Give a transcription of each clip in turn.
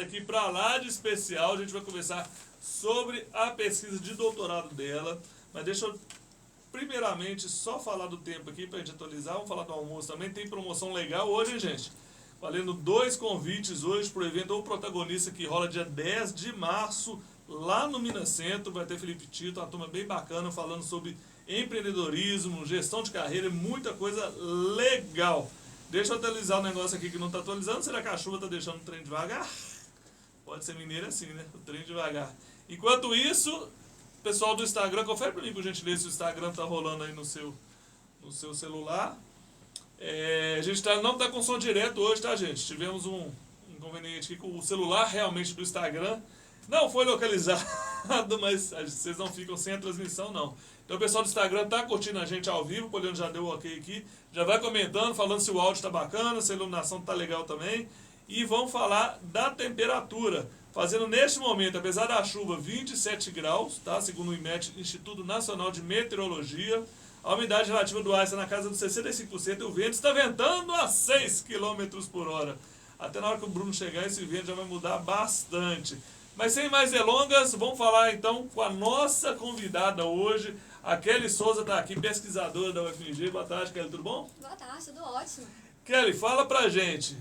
Aqui para lá de especial, a gente vai conversar sobre a pesquisa de doutorado dela, mas deixa eu primeiramente só falar do tempo aqui para a gente atualizar, vamos falar do almoço também, tem promoção legal hoje, hein, gente? Valendo 2 convites hoje para o evento O Protagonista, que rola dia 10 de março, lá no Minas Centro, vai ter Felipe Tito, uma turma bem bacana, falando sobre empreendedorismo, gestão de carreira, muita coisa legal. Deixa eu atualizar o negócio aqui que não está atualizando, será que a chuva está deixando o trem devagar? Pode ser mineiro assim, né? O trem devagar. Enquanto isso, pessoal do Instagram, confere para mim, por gentileza, se o Instagram tá rolando aí no seu celular. A gente não está com som direto hoje, tá, gente? Tivemos um inconveniente aqui com o celular realmente do Instagram. Não foi localizado, mas vocês não ficam sem a transmissão, não. Então o pessoal do Instagram tá curtindo a gente ao vivo, o Poliano já deu o ok aqui. Já vai comentando, falando se o áudio tá bacana, se a iluminação tá legal também. E vamos falar da temperatura. Fazendo neste momento, apesar da chuva, 27 graus, tá? Segundo o IMET, Instituto Nacional de Meteorologia. A umidade relativa do ar está na casa dos 65% e o vento está ventando a 6 km por hora. Até na hora que o Bruno chegar, esse vento já vai mudar bastante. Mas sem mais delongas, vamos falar então com a nossa convidada hoje. A Kelly Souza está aqui, pesquisadora da UFMG. Boa tarde, Kelly, tudo bom? Boa tarde, tudo ótimo. Kelly, fala pra gente.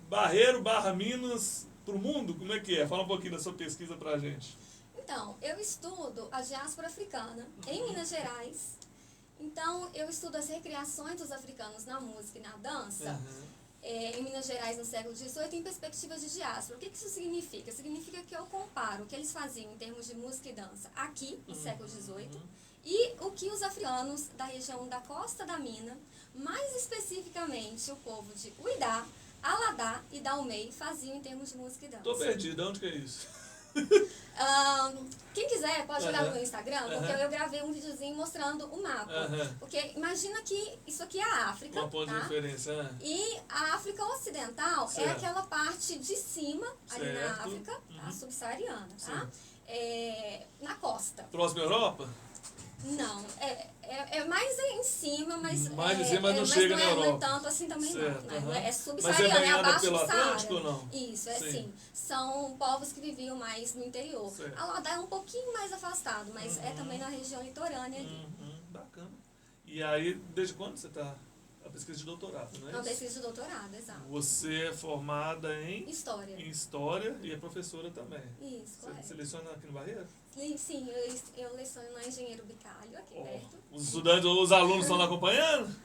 Barreiro/Minas pro mundo, como é que é? Fala um pouquinho da sua pesquisa pra gente. Então, eu estudo a diáspora africana em Minas Gerais. Então, eu estudo as recriações dos africanos na música e na dança. Em Minas Gerais, no século XVIII, em perspectiva de diáspora. O que isso significa? Significa que eu comparo o que eles faziam em termos de música e dança aqui, no século XVIII, e o que os africanos da região da Costa da Mina, mais especificamente o povo de Uidá, Aladá e Daomei, faziam em termos de música e dança. Tô perdido, onde que é isso? Quem quiser pode olhar no meu Instagram, porque eu gravei um videozinho mostrando o mapa. Porque imagina que isso aqui é a África, uma ponto tá? de referência. E a África Ocidental é aquela parte de cima, ali na África, tá? Subsaariana, tá? Na costa. Próxima Europa? Não, é mais em cima, mas mais em cima, mas não chega na Europa. Não é tanto assim também certo, não, né? É Mas subsaariana, é abaixo pelo do Atlântico Saara. ou não? Isso, sim. São povos que viviam mais no interior. Certo. Aladá é um pouquinho mais afastado, mas é também na região litorânea ali. Bacana. E aí, desde quando você está a pesquisa de doutorado, não é É uma isso? pesquisa de doutorado, exato. Você é formada em História. História e é professora também. Isso, Você correto. seleciona aqui no Barreiro? Sim, eu leciono na Engenheiro Bicalho, aqui perto. Os estudantes, os alunos estão lá acompanhando?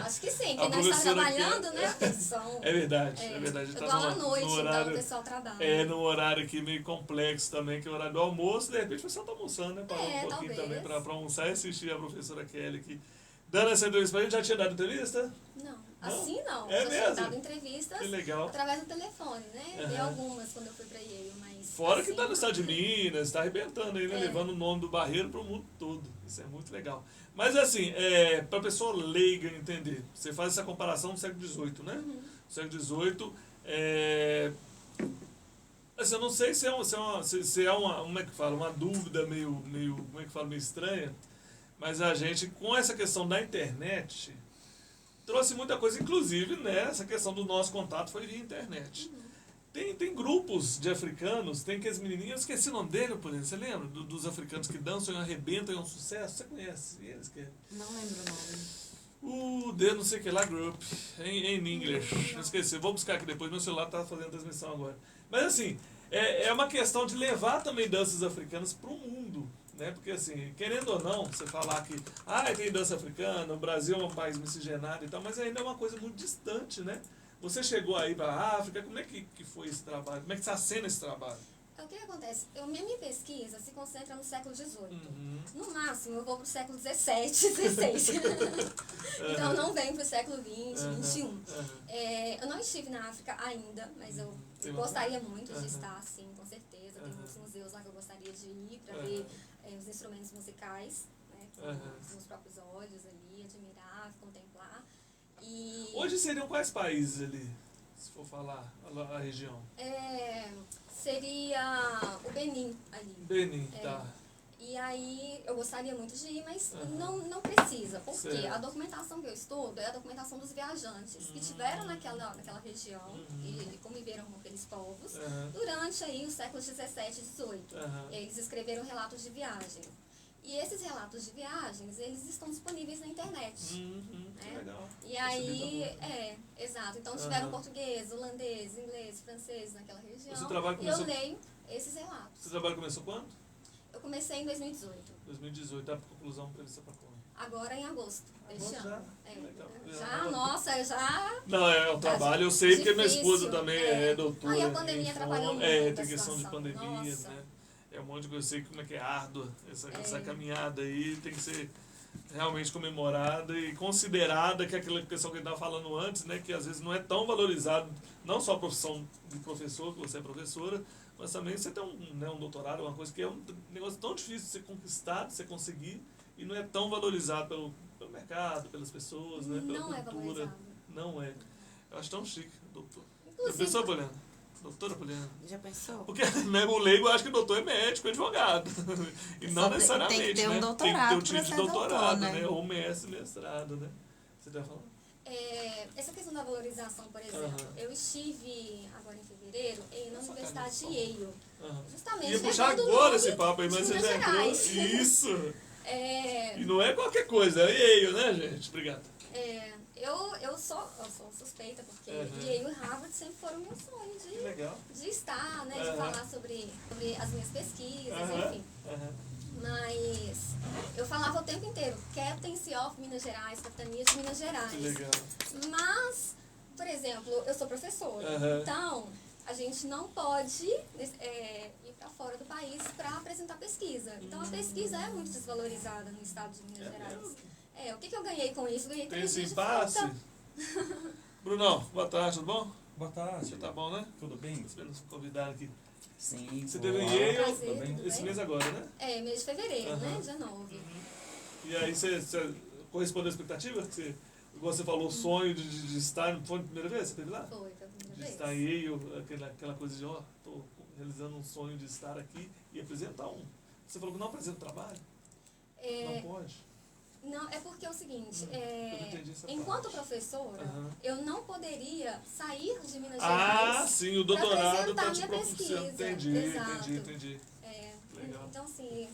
Acho que sim, A quem não está professora trabalhando, aqui- né? Porque são, É verdade, é verdade. eu dou aula à noite, então o pessoal trabalha. Num horário aqui meio complexo também, que é o horário do almoço. De repente o pessoal está almoçando, né? Parar um pouquinho talvez. também para almoçar e assistir a professora Kelly aqui. Dando essa entrevista pra gente, já tinha dado entrevista? Não, assim não. É eu mesmo? tinha dado entrevistas Que legal. através do telefone, né? Dei algumas quando eu fui pra Yale, mas... Fora assim, que tá no estado de Minas, tá arrebentando aí, né? É. Levando o nome do Barreiro pro mundo todo. Isso é muito legal. Mas assim, pra pessoa leiga entender, você faz essa comparação do século XVIII, né? O século XVIII, assim, eu não sei se é uma como é que fala, uma dúvida meio, como é que fala, meio estranha, mas a gente, com essa questão da internet, trouxe muita coisa, inclusive, né? Essa questão do nosso contato foi via internet. Tem grupos de africanos, tem aqueles menininhos, eu esqueci o nome dele, por exemplo, você lembra? Dos africanos que dançam e arrebentam e é um sucesso, você conhece eles? Não lembro o nome. O The não sei que lá group, em inglês, eu esqueci, vou buscar aqui depois, meu celular tá fazendo transmissão agora. Mas assim, é uma questão de levar também danças africanas para o mundo, né? Porque assim, querendo ou não, você falar que tem dança africana, o Brasil é um país miscigenado e tal, mas ainda é uma coisa muito distante, né? Você chegou aí para a África, como é que foi esse trabalho? Como é que está sendo esse trabalho? O que acontece? Minha pesquisa se concentra no século XVIII. No máximo, eu vou para o século XVII, XVI. Então, eu não venho para o século XX, XXI. Eu não estive na África ainda, mas eu gostaria muito de estar, sim, com certeza. Tem muitos museus lá que eu gostaria de ir para ver os instrumentos musicais, né, com os meus próprios olhos ali, admirar, contemplar. Hoje seriam quais países ali, se for falar a região? Seria o Benin ali. Benin, tá. E aí eu gostaria muito de ir, mas não precisa. Porque Certo. a documentação que eu estudo é a documentação dos viajantes que estiveram naquela região e conviveram com aqueles povos durante aí os séculos 17 e 18. Eles escreveram relatos de viagem. E esses relatos de viagens, eles estão disponíveis na internet. Que legal. E aí, exato. Então tiveram português, holandês, inglês, francês naquela região. O seu trabalho E começou... eu leio esses relatos. Seu trabalho começou quando? Eu comecei em 2018. 2018, tá por conclusão prevista para quando? Agora em agosto deste Agora ano. já? Legal. Já, nossa, já... Não, é um trabalho, eu sei porque minha esposa também é doutora. Ah, e a pandemia atrapalhou muito tem a questão de situação. pandemia, Nossa. né? É um monte de coisa, eu sei como é que é árdua essa caminhada aí, tem que ser realmente comemorada e considerada, que aquela questão que a gente estava falando antes, né, que às vezes não é tão valorizado, não só a profissão de professor, que você é professora, mas também você tem um doutorado, uma coisa que é um negócio tão difícil de ser conquistado, de você conseguir, e não é tão valorizado pelo mercado, pelas pessoas, né, pela Não é cultura. valorizado. Não é. Eu acho tão chique, doutor. Inclusive- Professor Poliana. Doutora Poliana. Já pensou? Porque mesmo o leigo acha que o doutor é médico, é advogado. E não Só necessariamente, tem que ter um né? doutorado tem que ter o pra título de ser doutorado, doutor, né? Ou mestre, mestrado, né? Você tá falando? Essa questão da valorização, por exemplo, eu estive agora em fevereiro na Nossa, Universidade de cara, Yale. Justamente Ia puxar levando o agora nome esse papo aí, de mas você Minas já entrou. Gerais. Isso! É, E não é qualquer coisa, é Yale, né, gente? Obrigado. eu sou suspeita, porque Yale e Harvard sempre foram meu sonho Que legal. de estar, né, de falar sobre as minhas pesquisas, Aham, enfim. aham. Mas eu falava o tempo inteiro, Captaincy of Minas Gerais, Capitania de Minas Gerais. Que legal. Mas, por exemplo, eu sou professora, então a gente não pode ir para fora do país para apresentar pesquisa. Então a pesquisa é muito desvalorizada no estado de Minas Gerais. O que eu ganhei com isso? Ganhei Tem 3 esse dias de impasse? falta. Brunão, boa tarde, tudo bom? Boa tarde. Você tá bom, né? Tudo bem? Você nos convidar aqui. Sim. Você teve em olá. Yale Prazer, tudo bem? tudo esse bem? mês agora, né? Mês de fevereiro, né? Aham. Dia 9. E aí você correspondeu à expectativa? Igual você falou, o sonho de estar, foi a primeira vez? Você teve lá? Foi a primeira De vez. estar em Yale, aquela coisa de, tô realizando um sonho de estar aqui e apresentar um. Você falou que não apresenta trabalho? Não pode? Não, é porque é o seguinte, eu não entendi essa enquanto parte. professora, Aham. eu não poderia sair de Minas Ah, Gerais. sim, o doutorado apresentar tá te minha propulsionando. pesquisa. Entendi, Exato. entendi. Legal. Então, assim,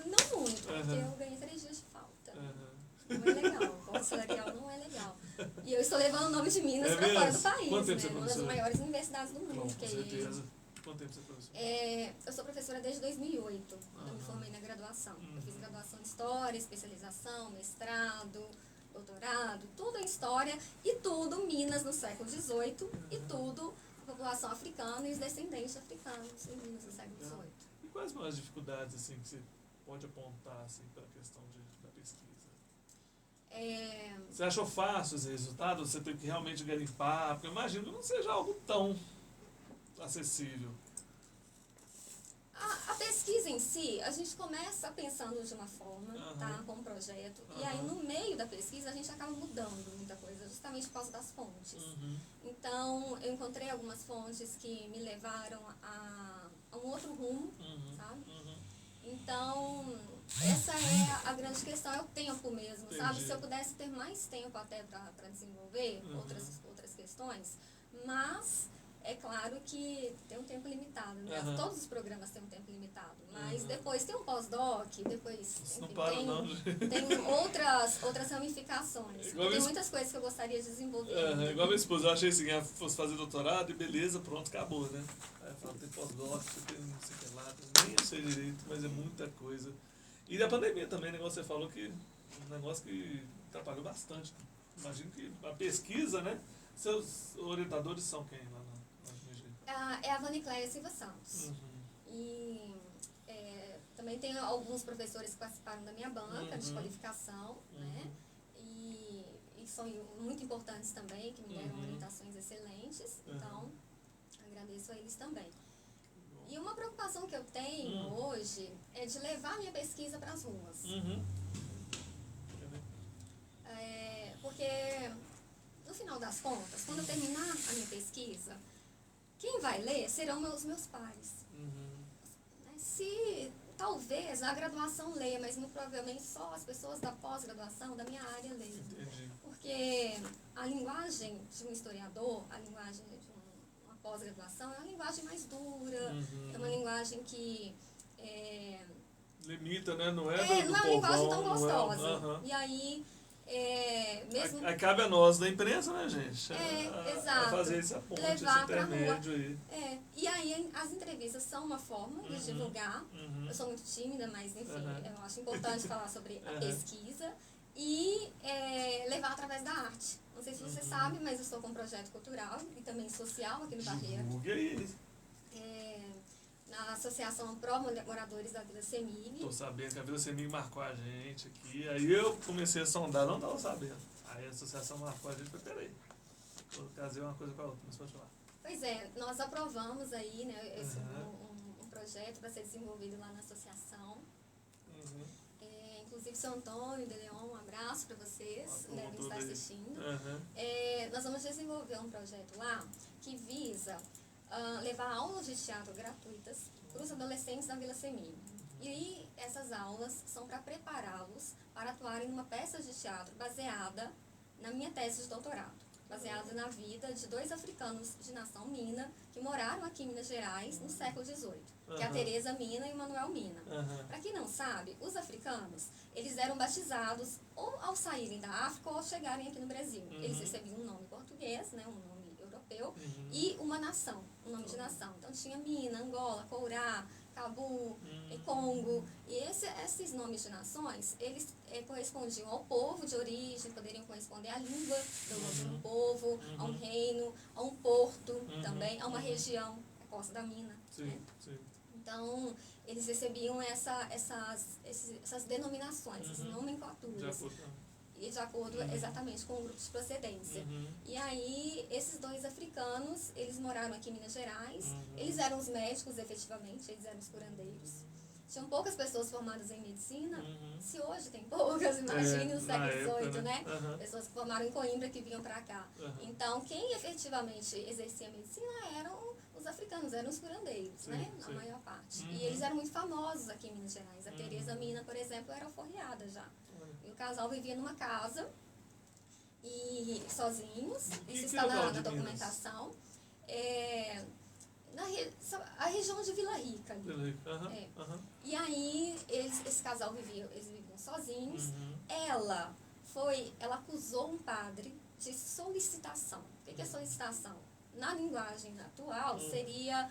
não muito, porque Aham. eu ganhei 3 dias de falta. Aham. Não é legal, o corte salarial não é legal. E eu estou levando o nome de Minas É para fora do mesmo? país, Quanto tempo você é né? Uma das professora? maiores universidades do mundo. Com que é certeza. Quanto tempo você é professor? Eu sou professora desde 2008, quando eu me formei na graduação. Eu fiz graduação de História, especialização, mestrado, doutorado, tudo em História e tudo Minas no século XVIII e tudo população africana e os descendentes africanos em Minas no século XVIII. E quais são as dificuldades assim, que você pode apontar assim, para a questão da pesquisa? Você achou fácil esse resultado? Você teve que realmente garimpar? Porque eu imagino que não seja algo tão acessível. A pesquisa em si, a gente começa pensando de uma forma, tá, com um projeto, e aí no meio da pesquisa a gente acaba mudando muita coisa, justamente por causa das fontes. Então, eu encontrei algumas fontes que me levaram a um outro rumo, sabe? Então, essa é a grande questão, é o tempo mesmo, sabe? Entendi. Se eu pudesse ter mais tempo até para desenvolver outras questões, mas é claro que tem um tempo limitado, né? Todos os programas têm um tempo limitado, mas depois tem um pós-doc, depois Isso não enfim, para não, gente. tem outras ramificações. Igual Tem isso- muitas coisas que eu gostaria de desenvolver. Igual a minha esposa, eu achei assim, ela fosse fazer doutorado e beleza, pronto, acabou, né? Aí eu falo, tem pós-doc, tem não sei o que lá, nem eu sei direito, mas é muita coisa. E da pandemia também, negócio você falou que um negócio que atrapalhou bastante. Imagino que a pesquisa, né? Seus orientadores são quem lá na UFMG? É a Vanicléia Silva Santos. E também tem alguns professores que participaram da minha banca de qualificação, né? E são muito importantes também, que me deram orientações excelentes. Então, agradeço a eles também. E uma preocupação que eu tenho hoje é de levar minha pesquisa para as ruas. Porque, no final das contas, quando eu terminar a minha pesquisa, quem vai ler serão os meus pares. Né? Se talvez a graduação leia, mas muito provavelmente só as pessoas da pós-graduação, da minha área, leiam. Entendi. Porque a linguagem de um historiador, a linguagem de uma pós-graduação, é uma linguagem mais dura, é uma linguagem que... Limita, né? Não é não do é uma povão, linguagem tão não é- gostosa. Aham. E aí, mesmo... Aí cabe a nós da imprensa, né, gente? Exato. A fazer essa ponte, Levar esse pra rua. intermédio aí. E aí as entrevistas são uma forma de divulgar. Uhum. Eu sou muito tímida, mas enfim, eu acho importante falar sobre a Uhum. pesquisa e levar através da arte. Não sei se você sabe, mas eu estou com um projeto cultural e também social aqui no Barreiro. Divulgue aí. Na Associação Pró Moradores da Vila Semig. Tô sabendo que a Vila Semig marcou a gente aqui. Aí eu comecei a sondar, não tava sabendo. Aí a associação marcou a gente, falei, peraí. Vou trazer uma coisa com a outra, mas pode falar. Pois é, nós aprovamos aí, né, um projeto para ser desenvolvido lá na associação. Inclusive, São Antônio de Leon, um abraço para vocês, devem estar assistindo. Nós vamos desenvolver um projeto lá que visa levar aulas de teatro gratuitas para os adolescentes da Vila Semig. E aí, essas aulas são para prepará-los para atuarem numa peça de teatro baseada na minha tese de doutorado, baseada na vida de 2 africanos de nação Mina que moraram aqui em Minas Gerais no século XVIII, que é a Teresa Mina e o Manuel Mina. Para quem não sabe, os africanos, eles eram batizados ou ao saírem da África ou ao chegarem aqui no Brasil. Eles recebiam um nome português, né, um nome europeu, e uma nação, um nome de nação. Então tinha Mina, Angola, Courá, Cabu, Congo. E esses nomes de nações, eles correspondiam ao povo de origem, poderiam corresponder à língua do povo, a um reino, a um porto também, a uma região, a Costa da Mina. Sim, né? sim. Então, eles recebiam essas denominações, essas nomenclaturas. E de acordo exatamente com o grupo de procedência. E aí, esses 2 africanos, eles moraram aqui em Minas Gerais, eles eram os médicos, efetivamente, eles eram os curandeiros. Tinham poucas pessoas formadas em medicina, se hoje tem poucas, imagine no século XVIII, né? Pessoas que formaram em Coimbra que vinham para cá. Então, quem efetivamente exercia medicina eram os africanos, eram os curandeiros, né? Na maior parte. E eles eram muito famosos aqui em Minas Gerais. A Teresa Mina, por exemplo, era alforriada já. E o casal vivia numa casa, e sozinhos, isso está na documentação. A região de Vila Rica ali. E aí, esse casal eles viviam sozinhos. Ela acusou um padre de solicitação. O que é solicitação? Na linguagem atual, seria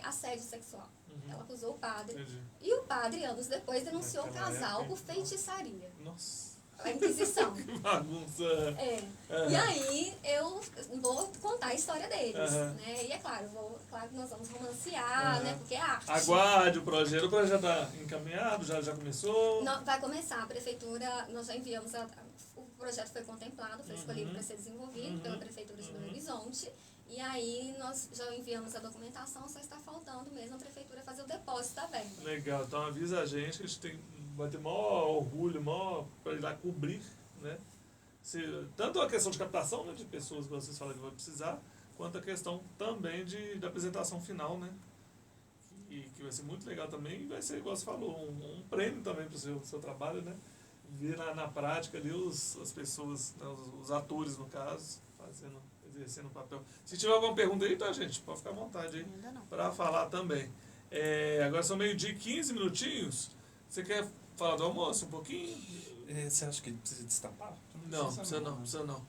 assédio sexual. Ela acusou o padre. E o padre, anos depois, denunciou o casal por feitiçaria. Nossa. A Inquisição. Que bagunça. E aí, eu vou contar a história deles. Né? E é claro, claro que nós vamos romancear, né? Porque é arte. Aguarde o projeto. O projeto está encaminhado? Já começou? Não, vai começar. A prefeitura, nós já enviamos, o projeto foi contemplado, foi escolhido para ser desenvolvido pela Prefeitura de Belo Horizonte. E aí nós já enviamos a documentação, só está faltando mesmo a prefeitura fazer o depósito da verba. Legal, então avisa a gente que a gente vai ter maior orgulho, maior para ir lá cobrir, né? Tanto a questão de captação, né, de pessoas que vocês falam que vai precisar, quanto a questão também da apresentação final, né? Que vai ser muito legal também, e vai ser, igual você falou, um prêmio também para o seu trabalho, né? Ver na prática ali as pessoas, né, os atores no caso, exercendo o papel. Se tiver alguma pergunta aí, tá, gente? Pode ficar à vontade aí para falar também. Agora são 12h15 minutinhos. Você quer falar do almoço um pouquinho? Você acha que precisa destapar? Não, precisa não.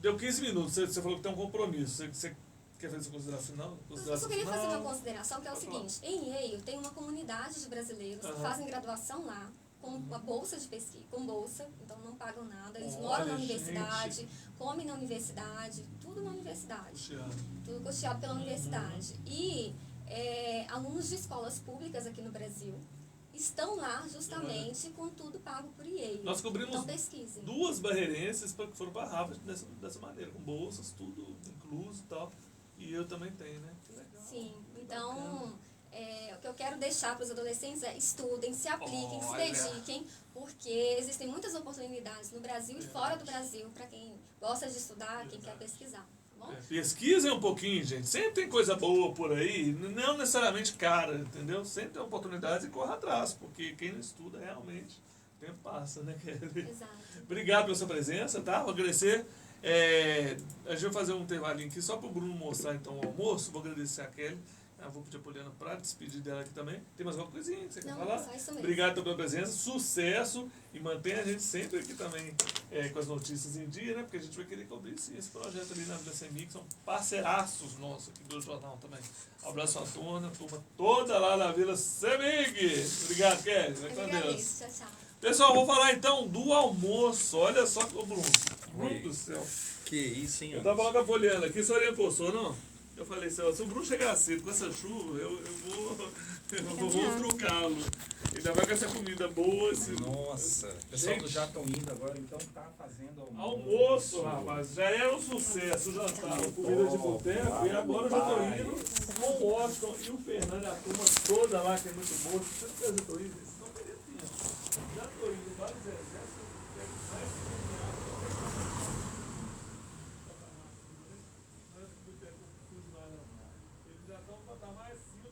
Deu 15 minutos, você falou que tem um compromisso. Você quer fazer essa consideração final? Eu só queria fazer uma consideração, que é o seguinte. Em Yale tem uma comunidade de brasileiros que fazem graduação lá, com uma bolsa de pesquisa, com bolsa, então não pagam nada, eles moram na universidade, comem na universidade, tudo na universidade, tudo custeado pela universidade. E alunos de escolas públicas aqui no Brasil estão lá justamente com tudo pago por Yale. Nós cobrimos então, pesquisem. 2 barreirenses que foram para Harvard dessa maneira, com bolsas, tudo incluso e tal, e eu também tenho, né? Que legal. Sim, então... o que eu quero deixar para os adolescentes é estudem, se apliquem, se dediquem, porque existem muitas oportunidades no Brasil e fora do Brasil para quem gosta de estudar, quem quer pesquisar. Tá bom? Pesquisem um pouquinho, gente. Sempre tem coisa boa por aí, não necessariamente cara, entendeu? Sempre tem oportunidades e corra atrás, porque quem não estuda realmente, o tempo passa, né, Kelly? Exato. Obrigado pela sua presença, tá? Vou agradecer. A gente vai fazer um intervalinho aqui só para o Bruno mostrar então o almoço. Vou agradecer a Kelly. Vou pedir a Poliana para despedir dela aqui também. Tem mais alguma coisinha que você quer falar? Só isso mesmo. Obrigado pela presença, sucesso e mantenha a gente sempre aqui também com as notícias em dia, né? Porque a gente vai querer cobrir esse projeto ali na Vila Semig, que são parceiraços nossos aqui do jornal também. Um abraço à turma toda lá na Vila Semig. Obrigado, Kelly. Vai com Deus. Tchau, tchau. Pessoal, vou falar então do almoço. Olha só, ô Bruno. Bruno do céu. Que isso, hein? Eu tava falando com a Poliana aqui, você orientou, não? Eu falei assim, ó, se o Bruno chegar cedo com essa chuva, eu vou trucá-lo. Ainda vai com essa comida boa. Nossa, o pessoal já estão indo agora, então tá fazendo almoço, rapaz. Já era um sucesso o jantar, comida de boteco, e agora eu já tô indo com o Washington e o Fernando, a turma toda lá, que é muito boa. Se vocês estão indo, vocês estão merecendo. Já tô indo, vários exércitos. Eles já estão no patamar acima